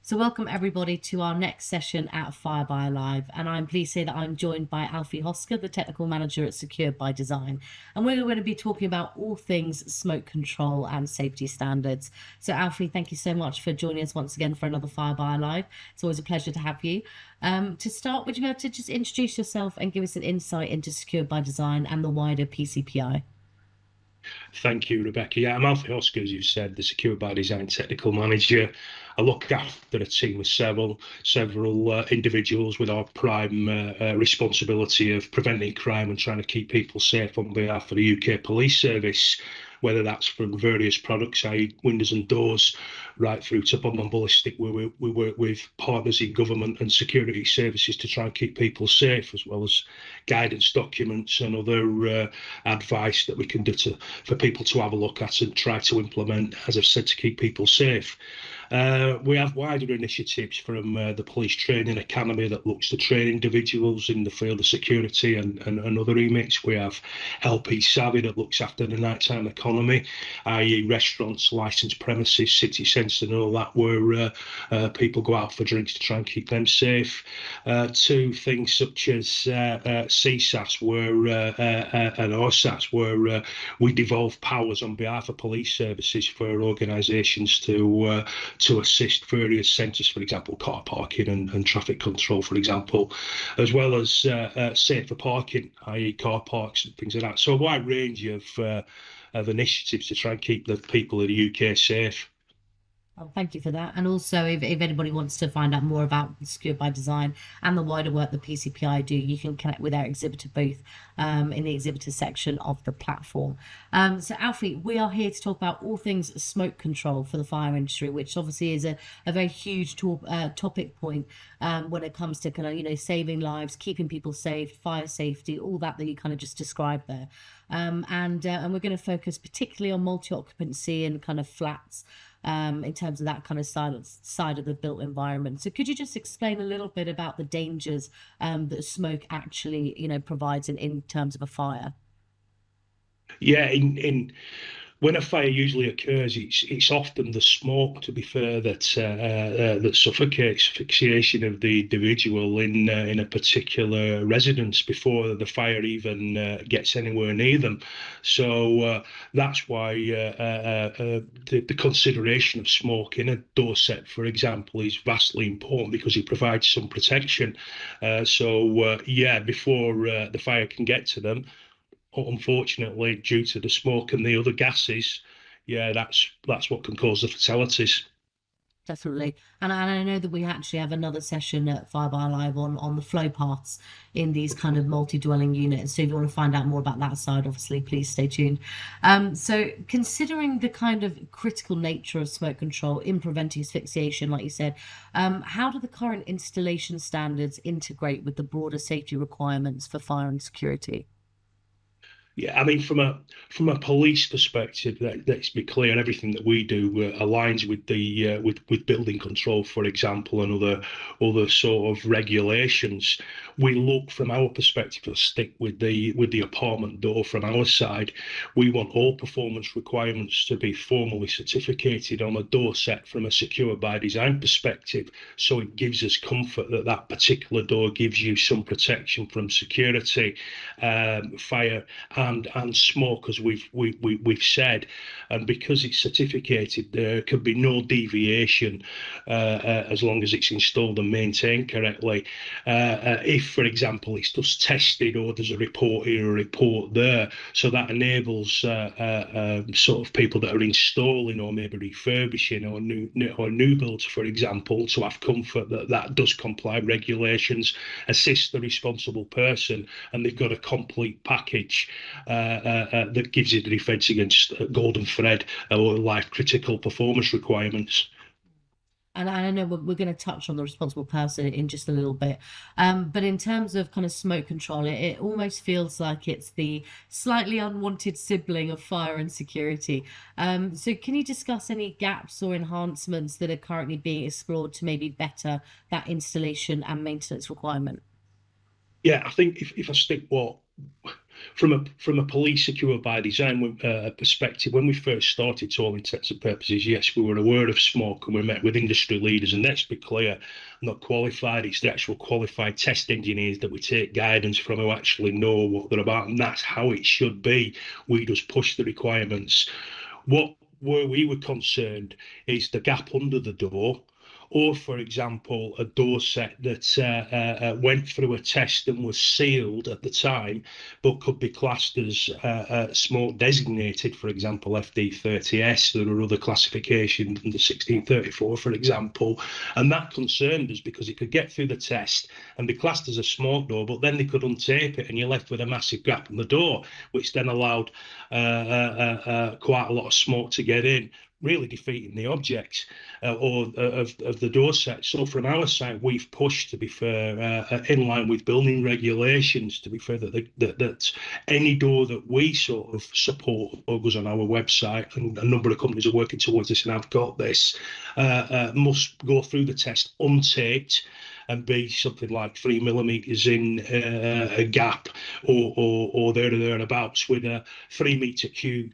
So welcome everybody to our next session at Fire by Live, and I'm pleased to say that I'm joined by Alfie Hosker, the technical manager at Secured by Design, and we're going to be talking about all things smoke control and safety standards. So Alfie, thank you so much for joining us once again for another Fire by Live. It's always a pleasure to have you. To start, would you be able to just introduce yourself and give us an insight into Secured by Design and the wider PCPI? Thank you, Rebecca. Yeah, I'm Alfie Hosker, as you said, the Secure by Design technical manager. I look after a team of several individuals with our prime responsibility of preventing crime and trying to keep people safe on behalf of the UK Police Service, whether that's from various products, i.e. windows and doors, right through to bomb and ballistic, where we work with partners in government and security services to try and keep people safe, as well as guidance documents and other advice that we can do for people to have a look at and try to implement, as I've said, to keep people safe. We have wider initiatives from the Police Training Academy that looks to train individuals in the field of security and other remits. We have LP Savvy that looks after the nighttime economy, i.e. restaurants, licensed premises, city centres and all that, where people go out for drinks to try and keep them safe. To things such as CSAS and OSAS, where we devolve powers on behalf of police services for organisations to assist various centres, for example, car parking and traffic control, for example, as well as safer parking, i.e. car parks and things like that. So a wide range of initiatives to try and keep the people of the UK safe. Oh, thank you for that. And also, if anybody wants to find out more about Secured by Design and the wider work that PCPI do, you can connect with our exhibitor booth in the exhibitor section of the platform. So, Alfie, we are here to talk about all things smoke control for the fire industry, which obviously is a very huge topic point when it comes to kind of, saving lives, keeping people safe, fire safety, all that you kind of just described there. And we're going to focus particularly on multi-occupancy and kind of flats in terms of that kind of side of the built environment. So could you just explain a little bit about the dangers that smoke actually, provides in terms of a fire? Yeah, in when a fire usually occurs, it's often the smoke, to be fair, that suffocates asphyxiation of the individual in a particular residence before the fire even gets anywhere near them. So that's why the consideration of smoke in a door set, for example, is vastly important because it provides some protection. Yeah, before the fire can get to them, unfortunately, due to the smoke and the other gases, yeah, that's what can cause the fatalities. Definitely. And I know that we actually have another session at Fire by Live on the flow paths in these kind of multi-dwelling units. So if you want to find out more about that side, obviously, please stay tuned. So considering the kind of critical nature of smoke control in preventing asphyxiation, like you said, how do the current installation standards integrate with the broader safety requirements for fire and security? Yeah, I mean, from a police perspective, let's be clear, everything that we do aligns with the with building control, for example, and other sort of regulations. We look from our perspective to stick with the apartment door from our side. We want all performance requirements to be formally certificated on a door set from a secure by design perspective, so it gives us comfort that that particular door gives you some protection from security, fire, and smoke, as we've said, and because it's certificated, there can be no deviation as long as it's installed and maintained correctly. If, for example, it's just tested or there's a report here, a report there, so that enables sort of people that are installing or maybe refurbishing or new builds, for example, to have comfort that that does comply with regulations, assist the responsible person, and they've got a complete package that gives you the defence against golden thread or life critical performance requirements. And I know we're going to touch on the responsible person in just a little bit. But in terms of kind of smoke control, it almost feels like it's the slightly unwanted sibling of fire and security. So can you discuss any gaps or enhancements that are currently being explored to maybe better that installation and maintenance requirement? Yeah, I think if I stick from a police secure by design perspective, when we first started, to all intents and purposes, yes, we were aware of smoke and we met with industry leaders. And let's be clear, not qualified, it's the actual qualified test engineers that we take guidance from who actually know what they're about, and that's how it should be. We just push the requirements. Where we were concerned is the gap under the door, or, for example, a door set that went through a test and was sealed at the time, but could be classed as smoke designated, for example, FD30S. There are other classifications under 1634, for example, and that concerned us because it could get through the test and be classed as a smoke door, but then they could untape it and you're left with a massive gap in the door, which then allowed quite a lot of smoke to get in, really defeating the object of the door set. So from our side, we've pushed, to be fair, in line with building regulations, to be fair, that any door that we sort of support or goes on our website, and a number of companies are working towards this and have got this, must go through the test untaped and be something like 3 millimeters in a gap, or there or thereabouts, with a 3 meter cubed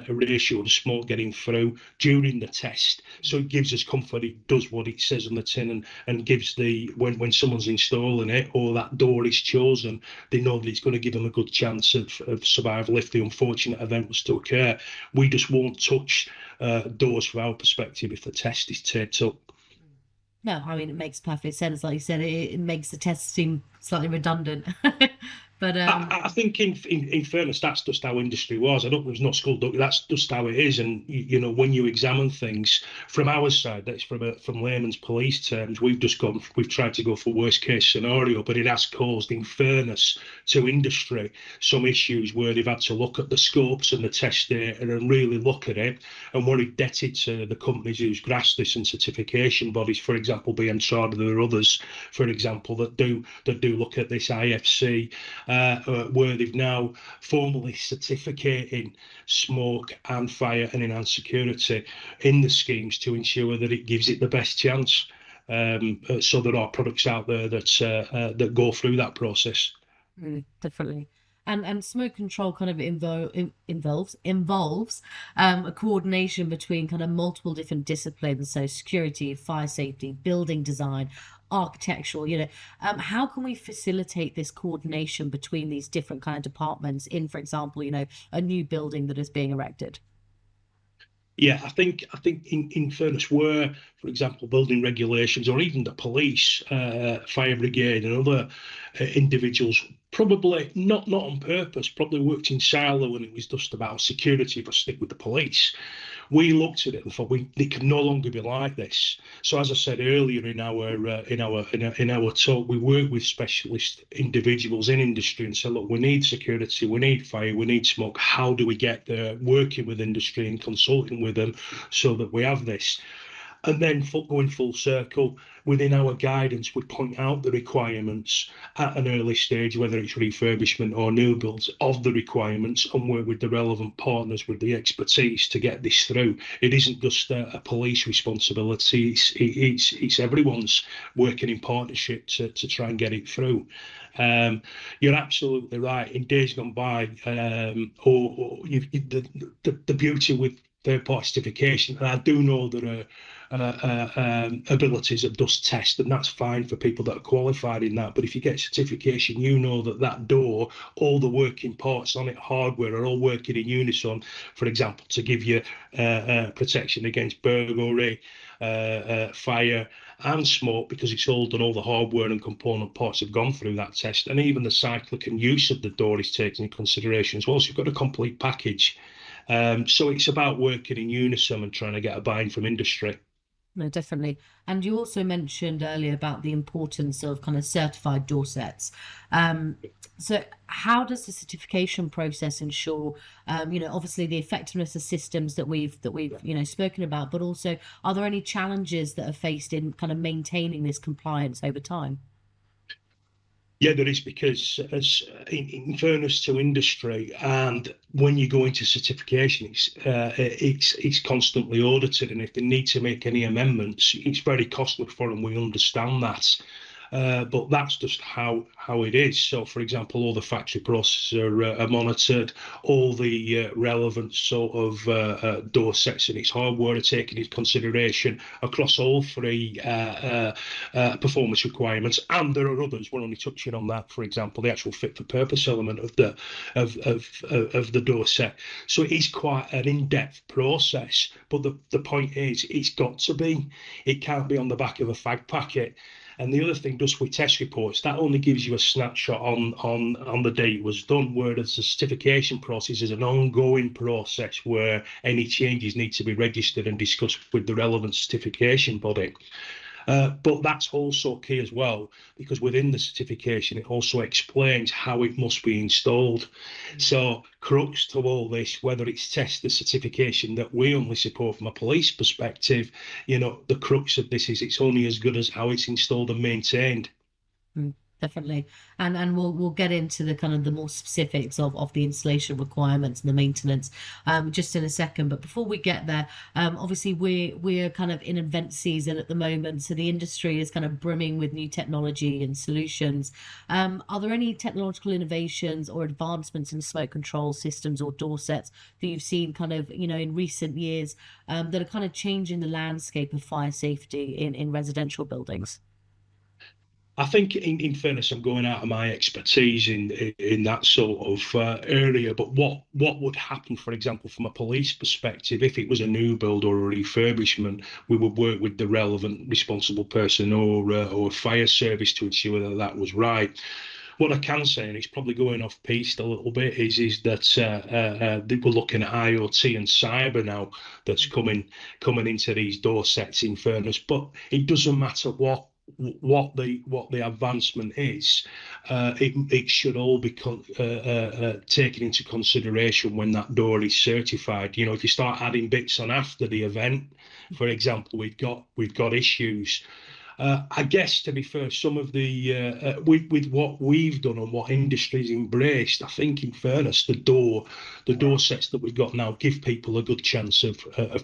ratio of smoke getting through during the test. So it gives us comfort it does what it says on the tin, and gives the when someone's installing it or that door is chosen, they know that it's going to give them a good chance of survival if the unfortunate event was to occur. We just won't touch doors from our perspective if the test is taped up. No, I mean, it makes perfect sense. Like you said, it makes the test seem slightly redundant. But I think in fairness, that's just how industry was. I don't there's no school duck. That's just how it is. And you know, when you examine things from our side, that's from layman's police terms, we've tried to go for worst case scenario, but it has caused, in fairness to industry, some issues where they've had to look at the scopes and the test data and really look at it. And we're indebted to the companies who's grasped this, and certification bodies, for example, BM Trada. There are others, for example, that do look at this IFC. Where they've now formally certificating smoke and fire and enhanced security in the schemes to ensure that it gives it the best chance. So there are products out there that go through that process. Definitely. And smoke control kind of involves a coordination between kind of multiple different disciplines, so security, fire safety, building design, architectural. How can we facilitate this coordination between these different kind of departments in, for example, a new building that is being erected? Yeah, I think in fairness, where, for example, building regulations or even the police, fire brigade and other individuals, probably not on purpose, probably worked in silo when it was just about security, but stick with the police. We looked at it and thought it can no longer be like this. So as I said earlier in our talk, we work with specialist individuals in industry and say, look, we need security, we need fire, we need smoke. How do we get there? Working with industry and consulting with them so that we have this. And then going full circle, within our guidance, we point out the requirements at an early stage, whether it's refurbishment or new builds, of the requirements, and work with the relevant partners with the expertise to get this through. It isn't just a police responsibility, it's everyone's working in partnership to try and get it through. You're absolutely right. In days gone by, the beauty with third-party certification, and I do know there are abilities of dust test, and that's fine for people that are qualified in that. But if you get certification, you know that door, all the working parts on it, hardware, are all working in unison, for example, to give you protection against burglary, fire and smoke, because it's all done, all the hardware and component parts have gone through that test, and even the cyclic and use of the door is taken into consideration as well. So you've got a complete package. So it's about working in unison and trying to get a buy-in from industry. No, definitely. And you also mentioned earlier about the importance of kind of certified door sets. So how does the certification process ensure, obviously the effectiveness of systems that we've spoken about, but also are there any challenges that are faced in kind of maintaining this compliance over time? Yeah, there is, because as in fairness to industry, and when you go into certification, it's constantly audited, and if they need to make any amendments, it's very costly for them. We understand that. but that's just how it is. So, for example, all the factory processes are monitored, all the relevant sort of door sets and its hardware are taken into consideration across all three performance requirements, and there are others. We're only touching on that. For example, the actual fit for purpose element of the door set. So it is quite an in-depth process. But the point is, it's got to be. It can't be on the back of a fag packet. And the other thing, just with test reports, that only gives you a snapshot on the day it was done, whereas the certification process is an ongoing process where any changes need to be registered and discussed with the relevant certification body. But that's also key as well, because within the certification, it also explains how it must be installed. So, crux to all this, whether it's test the certification that we only support from a police perspective, the crux of this is it's only as good as how it's installed and maintained. Definitely. And we'll get into the kind of the more specifics of the installation requirements and the maintenance just in a second. But before we get there, obviously we're kind of in event season at the moment, so the industry is kind of brimming with new technology and solutions. Are there any technological innovations or advancements in smoke control systems or door sets that you've seen kind of, in recent years that are kind of changing the landscape of fire safety in residential buildings? I think, in fairness, I'm going out of my expertise in that sort of area. But what would happen, for example, from a police perspective, if it was a new build or a refurbishment, we would work with the relevant responsible person or fire service to ensure that that was right. What I can say, and it's probably going off piste a little bit, is that we're looking at IoT and cyber now that's coming into these door sets, in fairness. But it doesn't matter what the advancement is, it should all be taken into consideration when that door is certified. If you start adding bits on after the event, for example, we've got issues. I guess, to be fair, some of the with what we've done and what industry's embraced, I think, in fairness, the door sets that we've got now give people a good chance of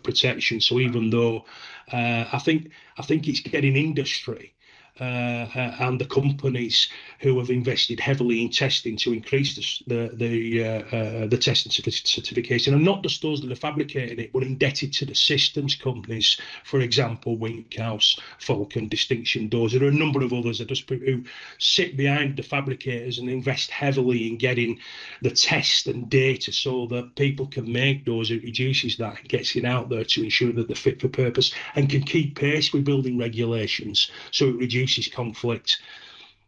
protection. So even though I think it's getting industry and the companies who have invested heavily in testing to increase the testing certification, and not just those that are fabricating it, but indebted to the systems companies, for example, Winkhouse, Falcon, Distinction Doors. There are a number of others who sit behind the fabricators and invest heavily in getting the test and data so that people can make doors. It reduces that and gets it out there to ensure that they're fit for purpose and can keep pace with building regulations. So it reduces conflict.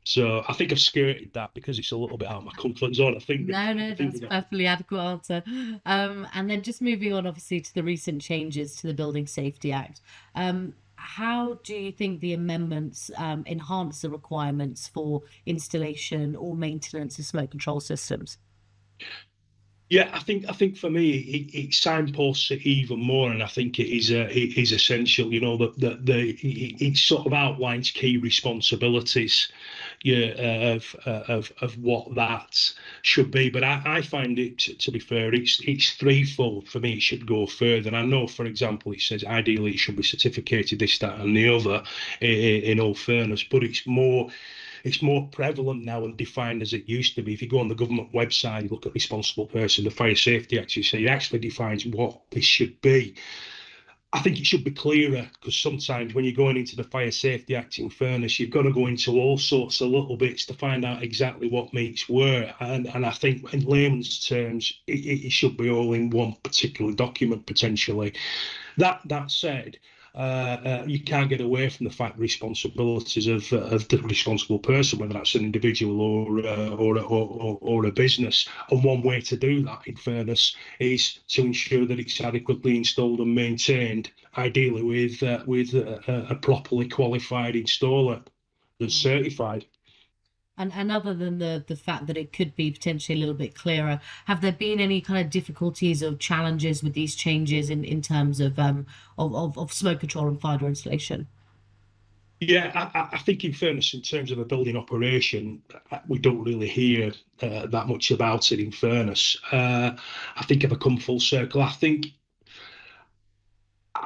So I think I've skirted that because it's a little bit out of my comfort zone. I think No, that's perfectly adequate answer. And then just moving on, obviously, to the recent changes to the Building Safety Act. How do you think the amendments enhance the requirements for installation or maintenance of smoke control systems? Yeah, I think for me it signposts it even more, and I think it is essential. It sort of outlines key responsibilities, yeah, of what that should be. But I find it, to be fair, it's threefold. For me, it should go further. And I know, for example, it says ideally it should be certificated, this, that, and the other. In all fairness, but it's more prevalent now and defined as it used to be. If you go on the government website, you look at responsible person, the Fire Safety Act, it actually defines what this should be. I think it should be clearer, because sometimes when you're going into the Fire Safety Act, in fairness, you've got to go into all sorts of little bits to find out exactly what meets where. And I think in layman's terms, it should be all in one particular document potentially. That said, you can't get away from the fact responsibilities of the responsible person, whether that's an individual or a business. And one way to do that, in fairness, is to ensure that it's adequately installed and maintained, ideally with a properly qualified installer that's certified. And other than the fact that it could be potentially a little bit clearer, have there been any kind of difficulties or challenges with these changes in terms of smoke control and fire door installation? Yeah, I think, in fairness, in terms of a building operation, we don't really hear that much about it. In fairness, I think if I come full circle,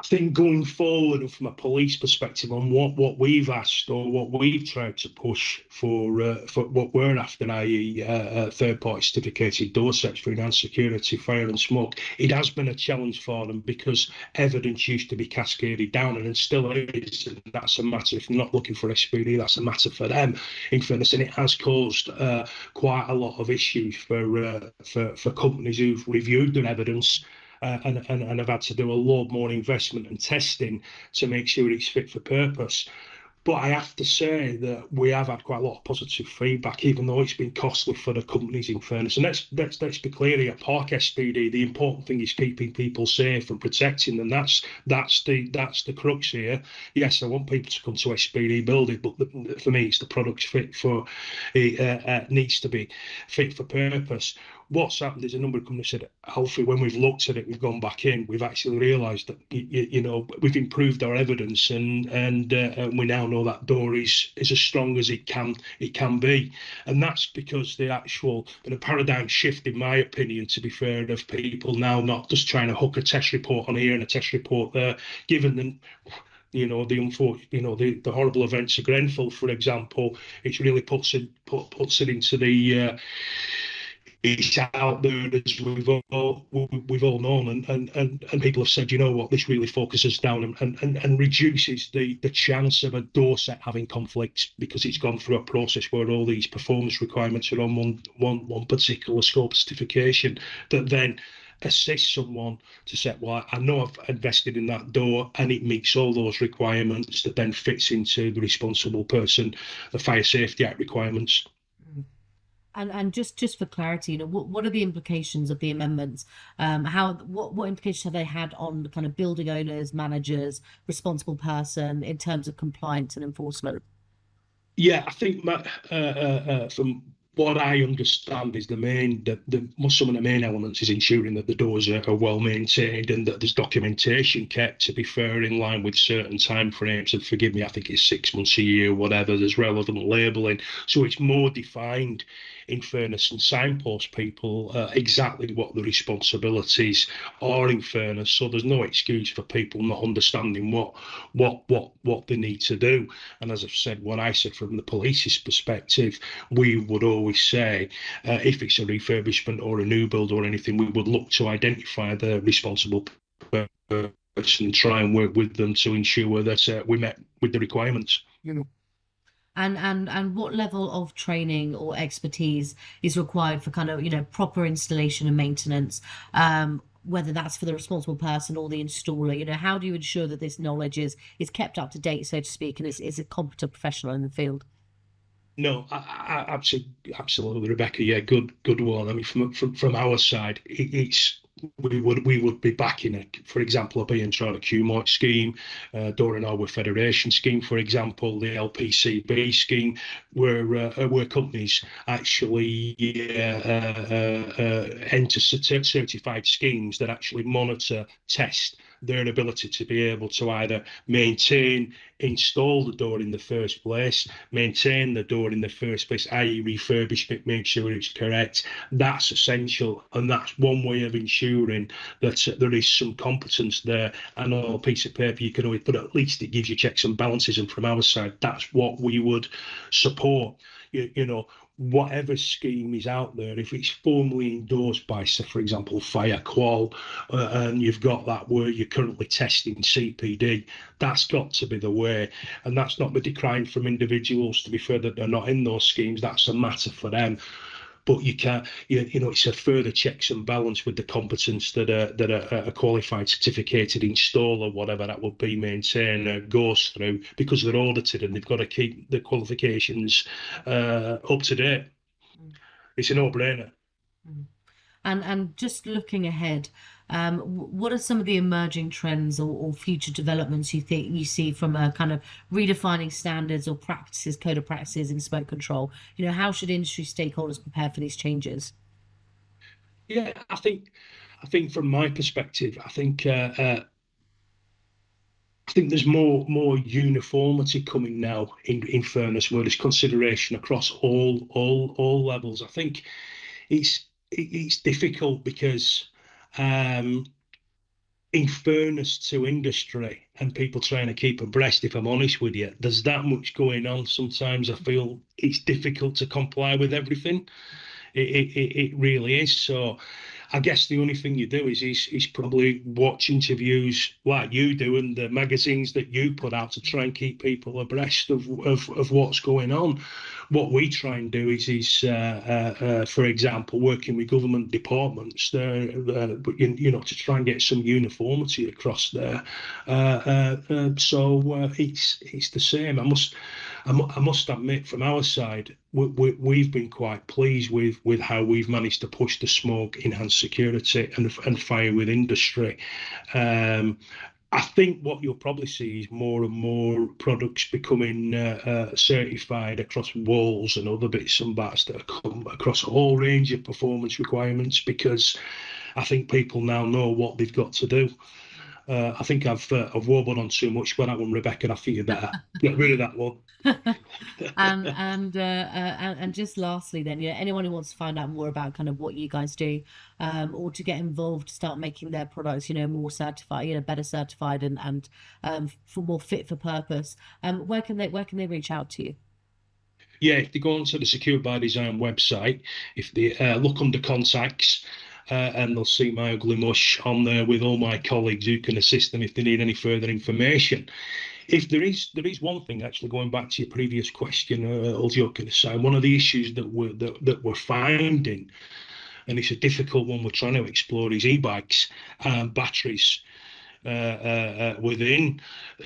I think going forward, and from a police perspective, on what we've asked or what we've tried to push for what we're after, i.e., third-party certificated door sets for enhanced security, fire and smoke, it has been a challenge for them because evidence used to be cascaded down and still is. And that's a matter, if they're not looking for SPD, that's a matter for them, in fairness, and it has caused quite a lot of issues for companies who've reviewed their evidence and have had to do a lot more investment and testing to make sure it's fit for purpose. But I have to say that we have had quite a lot of positive feedback, even though it's been costly for the companies, in fairness. And let's be clear here, Park SPD, the important thing is keeping people safe and protecting them. That's the crux here. Yes, I want people to come to SPD, build it, but for me, it's the product's fit for it needs to be fit for purpose. What's happened is a number of companies said, Alfie, when we've looked at it, we've gone back in, we've actually realised that we've improved our evidence, and we now know that door is as strong as it can be, and that's because the paradigm shift, in my opinion, to be fair, of people now not just trying to hook a test report on here and a test report there, given them. The horrible events of Grenfell, for example, it really puts it into the it's out there, as we've all known, and people have said, you know what, this really focuses down and reduces the chance of a door set having conflicts, because it's gone through a process where all these performance requirements are on one particular scope certification that then assist someone to say, well, I know I've invested in that door and it meets all those requirements, that then fits into the responsible person, the Fire Safety Act requirements. And just for clarity, what are the implications of the amendments? What implications have they had on the kind of building owners, managers, responsible person in terms of compliance and enforcement? Yeah, I think from what I understand is some of the main elements is ensuring that the doors are well maintained and that there's documentation kept, to be fair, in line with certain timeframes. And forgive me, I think it's 6 months, a year, whatever. There's relevant labelling, so it's more defined, in fairness, and signpost people exactly what the responsibilities are, in fairness. So there's no excuse for people not understanding what they need to do. And as I've said, what I said from the police's perspective, we would always say, if it's a refurbishment or a new build or anything, we would look to identify the responsible person and try and work with them to ensure that we met with the requirements. And what level of training or expertise is required for kind of, proper installation and maintenance, whether that's for the responsible person or the installer? How do you ensure that this knowledge is kept up to date, so to speak, and is a competent professional in the field? No, absolutely, Rebecca. Yeah, good one. I mean, from our side, we would be backing for example, a B&Trada QMOC scheme, Door and Hardware Federation scheme, for example, the LPCB scheme, where companies actually enter certified schemes that actually monitor, test their ability to be able to either maintain, install the door in the first place, maintain the door in the first place, i.e. refurbish it, make sure it's correct. That's essential, and that's one way of ensuring that there is some competence there. And on a piece of paper you can always, but at least it gives you checks and balances, and from our side, that's what we would support. Whatever scheme is out there, if it's formally endorsed by, say, for example, FireQual, and you've got that where you're currently testing CPD, that's got to be the way. And that's not the decrying from individuals, to be fair, that they're not in those schemes. That's a matter for them. But you can't, it's a further checks and balance with the competence that a qualified certificated installer, whatever that would be, maintainer goes through, because they're audited and they've got to keep the qualifications up to date. It's a no-brainer. And just looking ahead, what are some of the emerging trends or future developments you think you see from a kind of redefining standards or practices, code of practices in smoke control? How should industry stakeholders prepare for these changes? Yeah, I think from my perspective, I think there's more uniformity coming now. In fairness, where there's consideration across all levels. I think it's difficult because in fairness to industry and people trying to keep abreast, if I'm honest with you, there's that much going on. Sometimes I feel it's difficult to comply with everything. It really is. So I guess the only thing you do is probably watch interviews like you do and the magazines that you put out to try and keep people abreast of what's going on. What we try and do is for example, working with government departments to try and get some uniformity across there. It's the same. I must admit, from our side, we've been quite pleased with how we've managed to push the smoke, enhance security, and fire with industry. I think what you'll probably see is more and more products becoming certified across walls and other bits and bats that come across a whole range of performance requirements, because I think people now know what they've got to do. I think I've warbled on too much for that one, Rebecca. I think you better get rid of that one. And just lastly, then, anyone who wants to find out more about kind of what you guys do, or to get involved, to start making their products, more certified, better certified, and for more fit for purpose, where can they reach out to you? Yeah, if they go onto the Secure by Design website, if they look under contacts, and they'll see my ugly mush on there with all my colleagues who can assist them if they need any further information. If there is one thing, actually, going back to your previous question, all joking aside, one of the issues that we're finding, and it's a difficult one we're trying to explore, is e-bikes and batteries within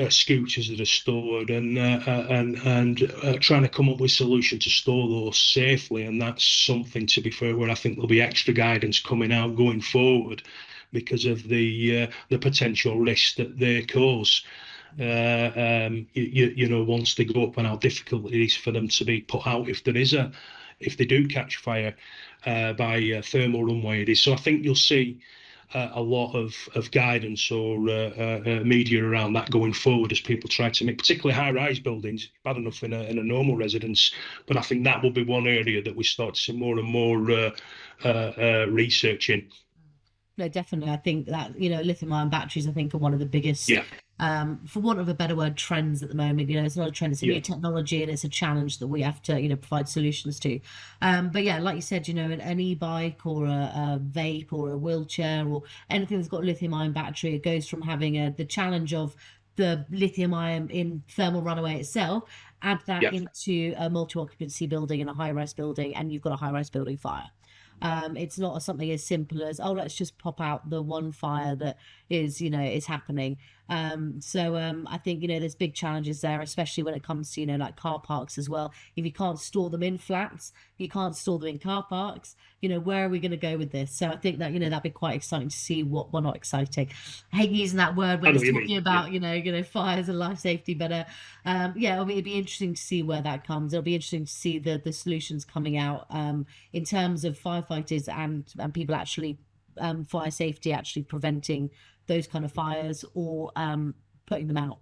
scooters that are stored, and trying to come up with solutions to store those safely. And that's something, to be fair, where I think there'll be extra guidance coming out going forward because of the potential risks that they cause. Once they go up, and how difficult it is for them to be put out if they do catch fire by thermal runaway. It is. So I think you'll see a lot of guidance or media around that going forward as people try to make, particularly high-rise buildings, bad enough in a normal residence, but I think that will be one area that we start to see more and more research in. No, definitely. I think that, lithium-ion batteries, I think, are one of the biggest, Yeah. For want of a better word, trends at the moment. It's not a trend, it's a new technology, and it's a challenge that we have to, provide solutions to. But yeah, like you said, an e-bike or a vape or a wheelchair or anything that's got a lithium-ion battery, it goes from having the challenge of the lithium-ion in thermal runaway itself, add that into a multi-occupancy building and a high-rise building, and you've got a high-rise building fire. It's not something as simple as, oh, let's just pop out the one fire that is happening. I think, there's big challenges there, especially when it comes to, like car parks as well. If you can't store them in flats, you can't store them in car parks, where are we going to go with this? So I think that, that'd be quite exciting to see well, not exciting. I hate using that word when it's talking about, fires and life safety, but it'd be interesting to see where that comes. It'll be interesting to see the solutions coming out in terms of firefighters and people actually, fire safety, actually preventing those kind of fires or putting them out.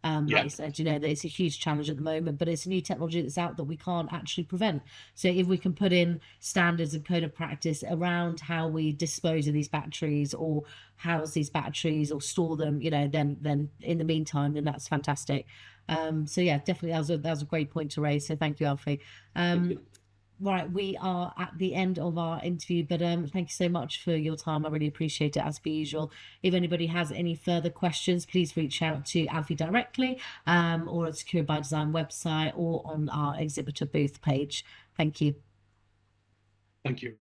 Like you said, that it's a huge challenge at the moment, but it's a new technology that's out that we can't actually prevent. So if we can put in standards and code of practice around how we dispose of these batteries or house these batteries or store them, then in the meantime, then that's fantastic. Definitely that was a great point to raise. So thank you, Alfie. Right, we are at the end of our interview, but thank you so much for your time. I really appreciate it, as per usual. If anybody has any further questions, please reach out to Alfie directly, or at Secure by Design website, or on our exhibitor booth page. Thank you. Thank you.